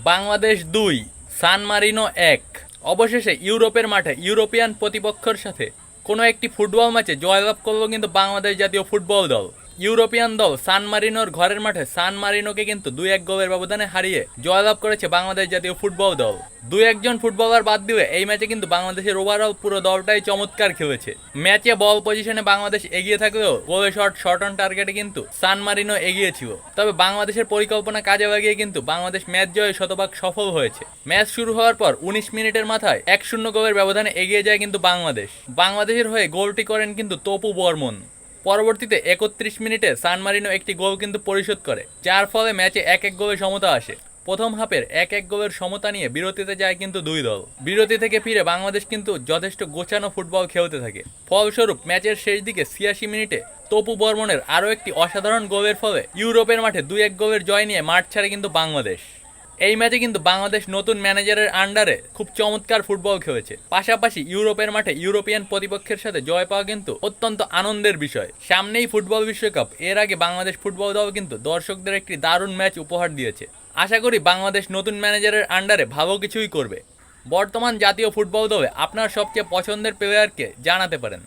বাংলাদেশ ২, সান Marino ১। অবশেষে ইউরোপের মাঠে ইউরোপিয়ান প্রতিপক্ষের সাথে কোনো একটি ফুটবল ম্যাচে জয়লাভ করল কিন্তু বাংলাদেশ জাতীয় ফুটবল দল। ইউরোপিয়ান দল সান মারিনোর ঘরের মাঠে সান মারিনোকে কিন্তু ২-১ গোলের ব্যবধানে হারিয়ে জয়লাভ করেছে বাংলাদেশ জাতীয় ফুটবল দল। ২-১ জন ফুটবলার বাদ দিলে এই ম্যাচে কিন্তু বাংলাদেশের ওভারঅল পুরো দলটাই চমৎকার খেলেছে। ম্যাচে বল পজিশনে বাংলাদেশ এগিয়ে থাকলেও গোলে শর্ট অন টার্গেটে কিন্তু সান মারিনো এগিয়ে ছিল। তবে বাংলাদেশের পরিকল্পনা কাজে লাগিয়ে কিন্তু বাংলাদেশ ম্যাচ জয়ে শতভাগ সফল হয়েছে। ম্যাচ শুরু হওয়ার পর ১৯ মিনিটের মাথায় ১-০ গোলের ব্যবধানে এগিয়ে যায় কিন্তু বাংলাদেশের হয়ে গোলটি করেন কিন্তু তপু বর্মন। পরবর্তীতে ৩১ মিনিটে সান মারিনো একটি গোল কিন্তু পরিশোধ করে, যার ফলে ম্যাচে ১-১ গোলের সমতা আসে। প্রথম হাফের ১-১ গোলের সমতা নিয়ে বিরতিতে যায় কিন্তু দুই দল। বিরতি থেকে ফিরে বাংলাদেশ কিন্তু যথেষ্ট গোছানো ফুটবল খেলতে থাকে। ফলস্বরূপ ম্যাচের শেষ দিকে ৮৬ মিনিটে তপু বর্মনের আরও একটি অসাধারণ গোলের ফলে ইউরোপের মাঠে ২-১ গোলের জয় নিয়ে মাঠ ছাড়ে কিন্তু বাংলাদেশ। এই ম্যাচে কিন্তু বাংলাদেশ নতুন ম্যানেজারের আন্ডারে খুব চমৎকার ফুটবল খেলেছে। পাশাপাশি ইউরোপের মাঠে ইউরোপিয়ান প্রতিপক্ষের সাথে জয় পাওয়া কিন্তু অত্যন্ত আনন্দের বিষয়। সামনেই ফুটবল বিশ্বকাপ, এর আগে বাংলাদেশ ফুটবল দল কিন্তু দর্শকদের একটি দারুণ ম্যাচ উপহার দিয়েছে। আশা করি বাংলাদেশ নতুন ম্যানেজারের আন্ডারে ভালো কিছুই করবে। বর্তমান জাতীয় ফুটবল দলে আপনার সবচেয়ে পছন্দের প্লেয়ারকে জানাতে পারেন।